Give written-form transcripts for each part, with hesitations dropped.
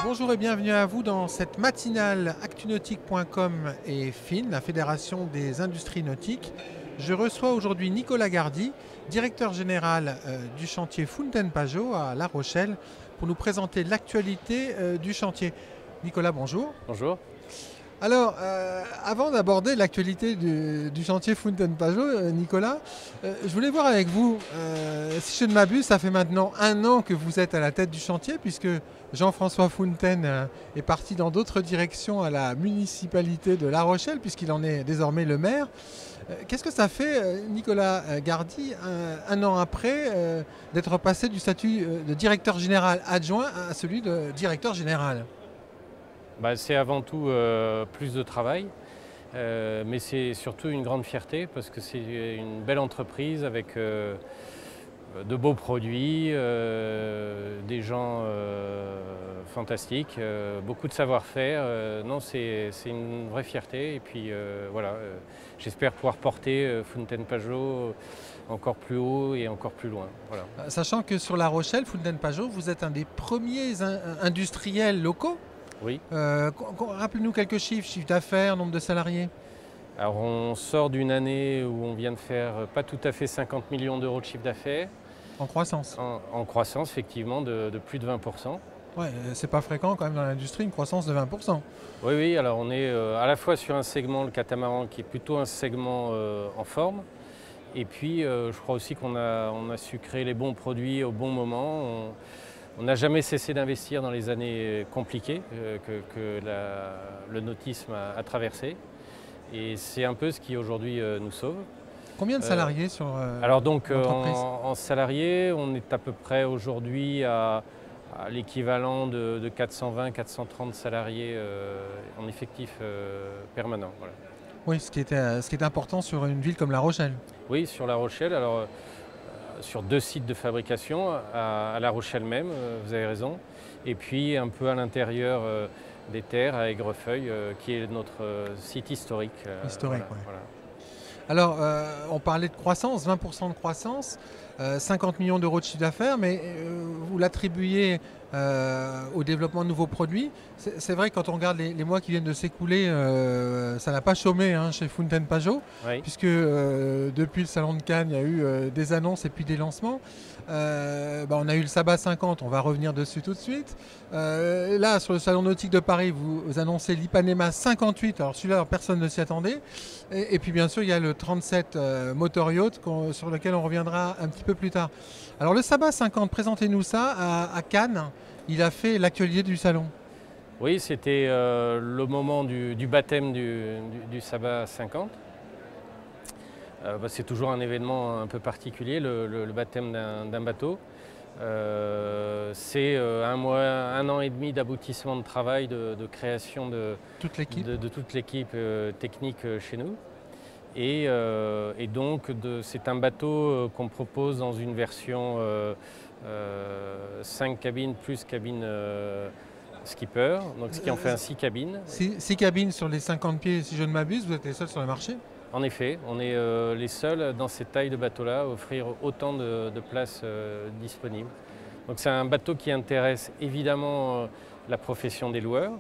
Bonjour et bienvenue à vous dans cette matinale Actunautique.com et FIN, la Fédération des industries nautiques. Je reçois aujourd'hui Nicolas Gardy, directeur général du chantier Fountaine-Pajot à La Rochelle, pour nous présenter l'actualité du chantier. Nicolas, bonjour. Bonjour. Alors, avant d'aborder l'actualité du chantier Fountaine-Pajot, Nicolas, je voulais voir avec vous, si je ne m'abuse, ça fait maintenant 1 an que vous êtes à la tête du chantier, puisque Jean-François Fountaine est parti dans d'autres directions à la municipalité de La Rochelle, puisqu'il en est désormais le maire. Qu'est-ce que ça fait, Nicolas Gardy, un an après, d'être passé du statut de directeur général adjoint à celui de directeur général ? C'est avant tout plus de travail, mais c'est surtout une grande fierté parce que c'est une belle entreprise avec de beaux produits, des gens fantastiques, beaucoup de savoir-faire. Non, c'est une vraie fierté et puis voilà, j'espère pouvoir porter Fountaine-Pajot encore plus haut et encore plus loin. Voilà. Sachant que sur La Rochelle, Fountaine-Pajot, vous êtes un des premiers industriels locaux. Oui. Rappelez-nous quelques chiffre d'affaires, nombre de salariés. Alors on sort d'une année où on vient de faire pas tout à fait 50 millions d'euros de chiffre d'affaires. En croissance. En croissance, effectivement, de plus de 20%. Ouais, c'est pas fréquent quand même dans l'industrie, une croissance de 20%. Oui, alors on est à la fois sur un segment, le catamaran, qui est plutôt un segment en forme. Et puis je crois aussi qu'on a su créer les bons produits au bon moment. On n'a jamais cessé d'investir dans les années compliquées que le nautisme a traversées. Et c'est un peu ce qui aujourd'hui nous sauve. Combien de salariés sur Alors donc l'entreprise ? en salariés, on est à peu près aujourd'hui à l'équivalent de 420-430 salariés en effectif permanent. Voilà. Oui, ce qui est important sur une ville comme La Rochelle. Oui, sur La Rochelle, alors sur 2 sites de fabrication, à La Rochelle même, vous avez raison, et puis un peu à l'intérieur des terres, à Aigrefeuille, qui est notre site historique. Historique, voilà, ouais. voilà. Alors, on parlait de croissance, 20% de croissance, 50 millions d'euros de chiffre d'affaires, mais vous l'attribuez au développement de nouveaux produits. C'est vrai que quand on regarde les mois qui viennent de s'écouler, ça n'a pas chômé chez Fountaine-Pajot, Oui. puisque depuis le Salon de Cannes, il y a eu des annonces et puis des lancements. On a eu le Sabbat 50, on va revenir dessus tout de suite. Là, sur le Salon nautique de Paris, vous annoncez l'Ipanema 58, alors celui-là, personne ne s'y attendait. Et puis bien sûr, il y a le 37 Motor Yacht sur lequel on reviendra un petit peu plus tard. Alors le Sabbat 50, présentez-nous ça à Cannes. Il a fait l'actualité du salon. Oui, c'était le moment du baptême du Sabbat 50. C'est toujours un événement un peu particulier, le baptême d'un bateau. C'est un an et demi d'aboutissement de travail, de création de toute l'équipe technique chez nous. Et donc c'est un bateau qu'on propose dans une version 5 cabines plus cabine skipper, donc ce qui en fait un 6 cabines. 6 cabines sur les 50 pieds, si je ne m'abuse, vous êtes les seuls sur le marché ? En effet, on est les seuls dans cette taille de bateau-là à offrir autant de places disponibles. Donc c'est un bateau qui intéresse évidemment la profession des loueurs,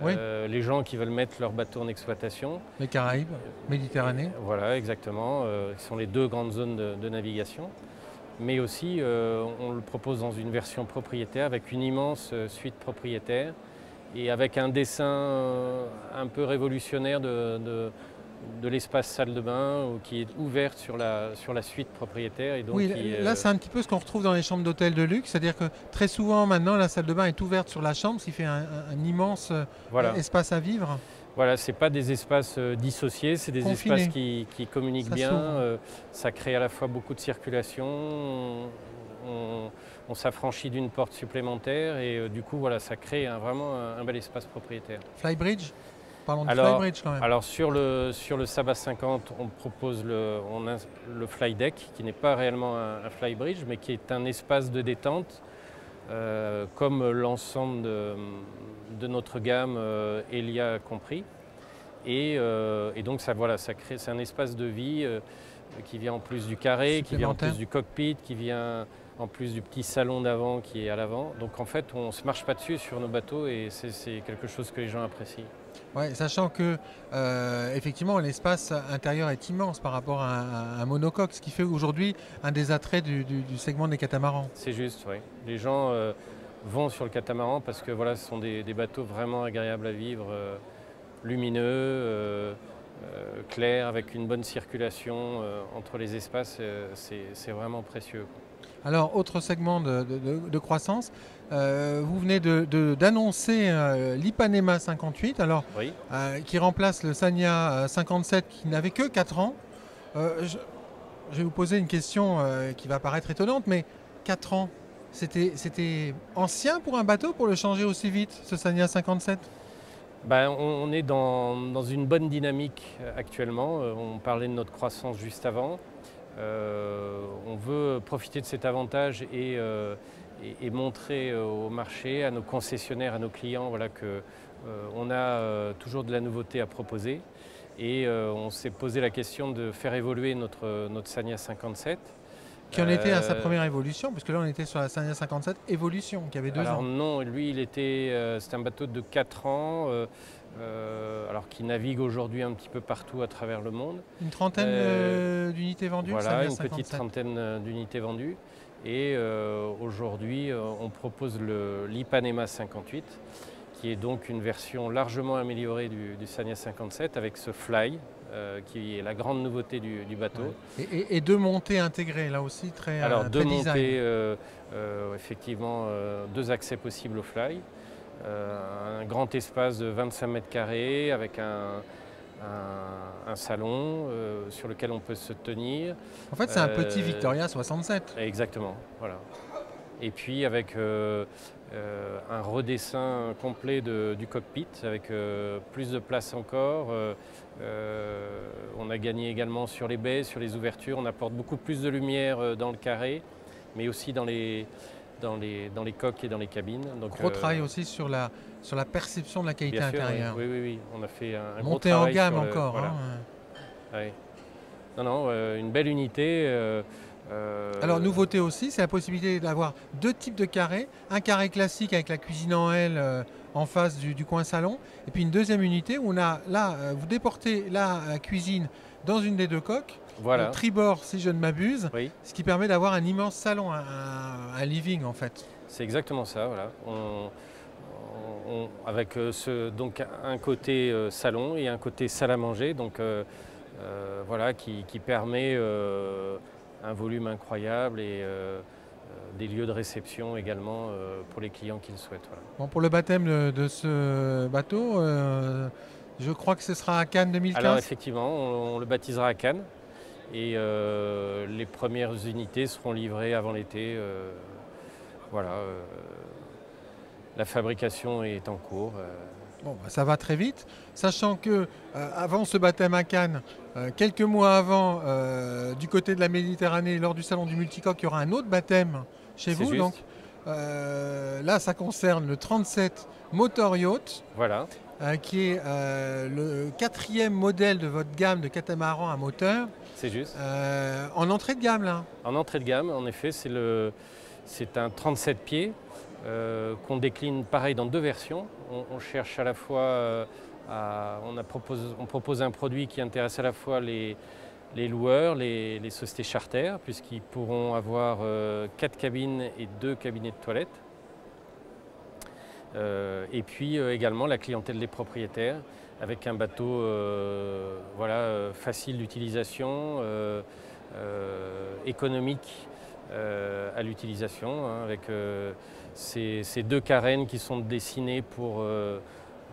oui. Les gens qui veulent mettre leur bateau en exploitation. Les Caraïbes, Méditerranée. Voilà, exactement, qui sont les 2 grandes zones de navigation. Mais aussi, on le propose dans une version propriétaire avec une immense suite propriétaire et avec un dessin un peu révolutionnaire de l'espace salle de bain qui est ouverte sur la suite propriétaire. Et donc oui, là c'est un petit peu ce qu'on retrouve dans les chambres d'hôtel de luxe, c'est-à-dire que très souvent maintenant la salle de bain est ouverte sur la chambre, ce qui fait un immense espace à vivre. Voilà, ce n'est pas des espaces dissociés, c'est des espaces qui communiquent ça bien, ça crée à la fois beaucoup de circulation, on s'affranchit d'une porte supplémentaire et du coup voilà, ça crée vraiment un bel espace propriétaire. Flybridge ? Parlons de Flybridge quand même. Alors sur le Sabbat 50, on propose le fly deck, qui n'est pas réellement un flybridge, mais qui est un espace de détente, comme l'ensemble de notre gamme Elia compris. Et donc voilà, c'est un espace de vie qui vient en plus du carré, qui vient en plus du cockpit, qui vient en plus du petit salon d'avant qui est à l'avant. Donc en fait, on ne se marche pas dessus sur nos bateaux et c'est quelque chose que les gens apprécient. Ouais, sachant que effectivement l'espace intérieur est immense par rapport à un monocoque, ce qui fait aujourd'hui un des attraits du segment des catamarans. C'est juste, oui. Les gens vont sur le catamaran parce que voilà, ce sont des bateaux vraiment agréables à vivre, lumineux, clairs, avec une bonne circulation entre les espaces. C'est vraiment précieux. Alors, autre segment de croissance, vous venez d'annoncer l'Ipanema 58, alors, Oui. qui remplace le Sanya 57 qui n'avait que 4 ans. Je vais vous poser une question qui va paraître étonnante, mais 4 ans, c'était ancien pour un bateau pour le changer aussi vite, ce Sanya 57? Ben, on est dans une bonne dynamique actuellement. On parlait de notre croissance juste avant. On veut profiter de cet avantage et montrer au marché, à nos concessionnaires, à nos clients, voilà, qu'on a toujours de la nouveauté à proposer. Et on s'est posé la question de faire évoluer notre Sanya 57. Qui en était à sa première évolution, parce que là on était sur la Sanya 57 évolution, qui avait 2 ans. Alors non, lui c'est un bateau de 4 ans, alors qui navigue aujourd'hui un petit peu partout à travers le monde. Une trentaine d'unités vendues. Voilà, une petite trentaine d'unités vendues. Et aujourd'hui on propose l'Ipanema 58, qui est donc une version largement améliorée du Sanya 57 avec ce fly, qui est la grande nouveauté du bateau. Ouais. Et 2 montées intégrées, là aussi très design. Alors 2 montées, effectivement 2 accès possibles au fly, un grand espace de 25 mètres carrés avec un salon sur lequel on peut se tenir. En fait c'est un petit Victoria 67. Exactement, voilà. Et puis avec un redessin complet du cockpit avec plus de place encore. On a gagné également sur les baies, sur les ouvertures. On apporte beaucoup plus de lumière dans le carré, mais aussi dans les coques et dans les cabines. Donc, gros travail aussi sur la perception de la qualité intérieure. Oui. On a fait un gros Montée travail en gamme encore. Voilà. Hein. Ouais. Non, une belle unité. Alors nouveauté aussi, c'est la possibilité d'avoir 2 types de carrés. Un carré classique avec la cuisine en L en face du coin salon. Et puis une deuxième unité où on a là, vous déportez la cuisine dans une des 2 coques. Voilà. Tribord si je ne m'abuse. Oui. Ce qui permet d'avoir un immense salon, un living en fait. C'est exactement ça, voilà. Avec donc un côté salon et un côté salle à manger, donc voilà, qui permet un volume incroyable et des lieux de réception également pour les clients qui le souhaitent. Voilà. Bon, pour le baptême de ce bateau, je crois que ce sera à Cannes 2015. Alors effectivement, on le baptisera à Cannes et les premières unités seront livrées avant l'été. Voilà, la fabrication est en cours. Bon, bah, ça va très vite, sachant que avant ce baptême à Cannes, quelques mois avant, du côté de la Méditerranée, lors du salon du multicoque, il y aura un autre baptême chez vous. Juste. Donc là, ça concerne le 37 Motor Yacht, voilà. Qui est le 4e modèle de votre gamme de catamaran à moteur. C'est juste. En entrée de gamme, là. En entrée de gamme, en effet, c'est un 37 pieds. Qu'on décline pareil dans 2 versions. On cherche à la fois, on propose un produit qui intéresse à la fois les loueurs, les sociétés charter, puisqu'ils pourront avoir 4 cabines et 2 cabinets de toilettes. Et puis également la clientèle des propriétaires, avec un bateau voilà, facile d'utilisation, économique à l'utilisation, hein, avec ces 2 carènes qui sont dessinées pour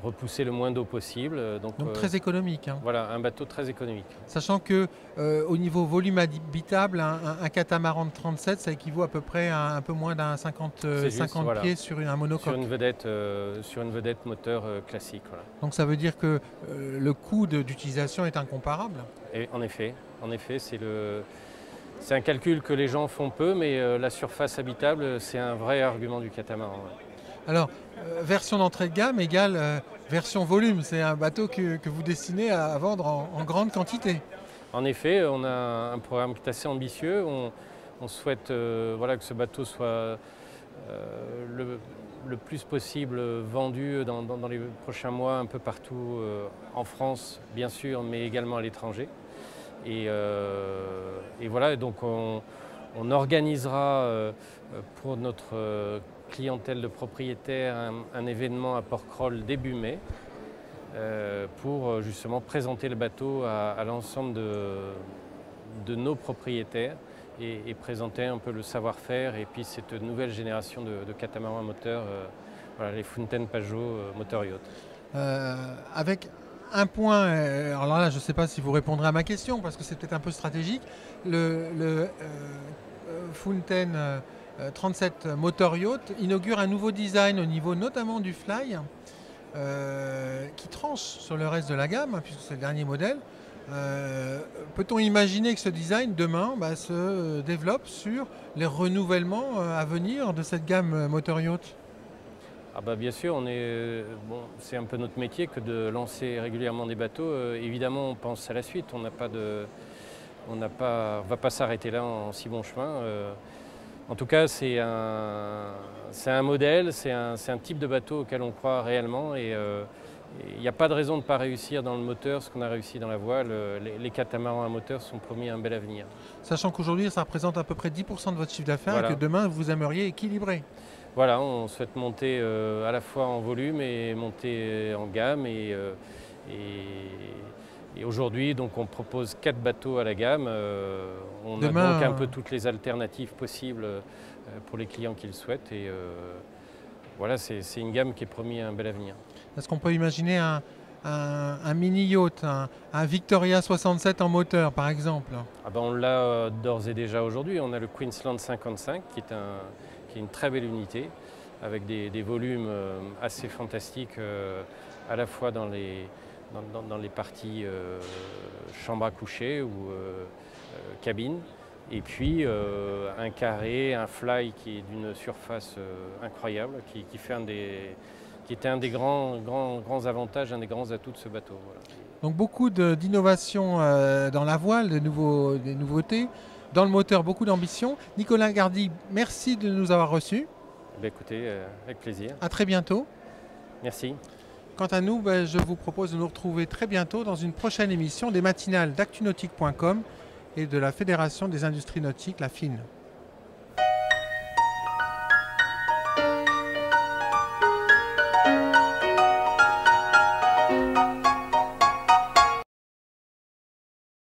repousser le moins d'eau possible. Donc très économique. Hein. Voilà, un bateau très économique. Sachant que au niveau volume habitable, un catamaran de 37, ça équivaut à peu près à un peu moins d'un 50 voilà. pieds sur un monocoque. Sur une vedette moteur classique. Voilà. Donc ça veut dire que le coût d'utilisation est incomparable. Et en effet, c'est un calcul que les gens font peu, mais la surface habitable, c'est un vrai argument du catamaran. Ouais. Alors, version d'entrée de gamme égale version volume. C'est un bateau que vous destinez à vendre en grande quantité. En effet, on a un programme qui est assez ambitieux. On souhaite voilà, que ce bateau soit le plus possible vendu dans les prochains mois un peu partout en France, bien sûr, mais également à l'étranger. Et voilà, donc on organisera pour notre clientèle de propriétaires un événement à Porquerolles début mai pour justement présenter le bateau à l'ensemble de nos propriétaires et présenter un peu le savoir-faire et puis cette nouvelle génération de catamarans moteurs, voilà, les Fountaine Pajot moteur yacht. Avec un point, alors là je ne sais pas si vous répondrez à ma question parce que c'est peut-être un peu stratégique, le Fountaine 37 moteur yacht inaugure un nouveau design au niveau notamment du fly qui tranche sur le reste de la gamme puisque c'est le dernier modèle. Peut-on imaginer que ce design demain se développe sur les renouvellements à venir de cette gamme moteur yacht? Ah bah bien sûr, c'est un peu notre métier que de lancer régulièrement des bateaux. Évidemment, on pense à la suite. On ne va pas s'arrêter là en si bon chemin. En tout cas, c'est un modèle, c'est un type de bateau auquel on croit réellement. Et il n'y a pas de raison de ne pas réussir dans le moteur ce qu'on a réussi dans la voile. Les catamarans à moteur sont promis un bel avenir. Sachant qu'aujourd'hui, ça représente à peu près 10% de votre chiffre d'affaires voilà. Et que demain, vous aimeriez équilibrer. Voilà, on souhaite monter à la fois en volume et monter en gamme. Et aujourd'hui, donc, on propose 4 bateaux à la gamme. On a donc un peu toutes les alternatives possibles pour les clients qui le souhaitent. Et voilà, c'est une gamme qui est promis un bel avenir. Est-ce qu'on peut imaginer un mini-yacht, un Victoria 67 en moteur, par exemple? On l'a d'ores et déjà aujourd'hui. On a le Queensland 55, qui est une très belle unité, avec des volumes assez fantastiques, à la fois dans les parties chambre à coucher ou cabine. Et puis un carré, un fly qui est d'une surface incroyable, qui était un des grands avantages, un des grands atouts de ce bateau. Voilà. Donc beaucoup d'innovations dans la voile, des nouveautés, dans le moteur, beaucoup d'ambition. Nicolas Gardy, merci de nous avoir reçus. Écoutez, avec plaisir. À très bientôt. Merci. Quant à nous, je vous propose de nous retrouver très bientôt dans une prochaine émission des matinales d'actunautique.com et de la Fédération des industries nautiques, la FIN.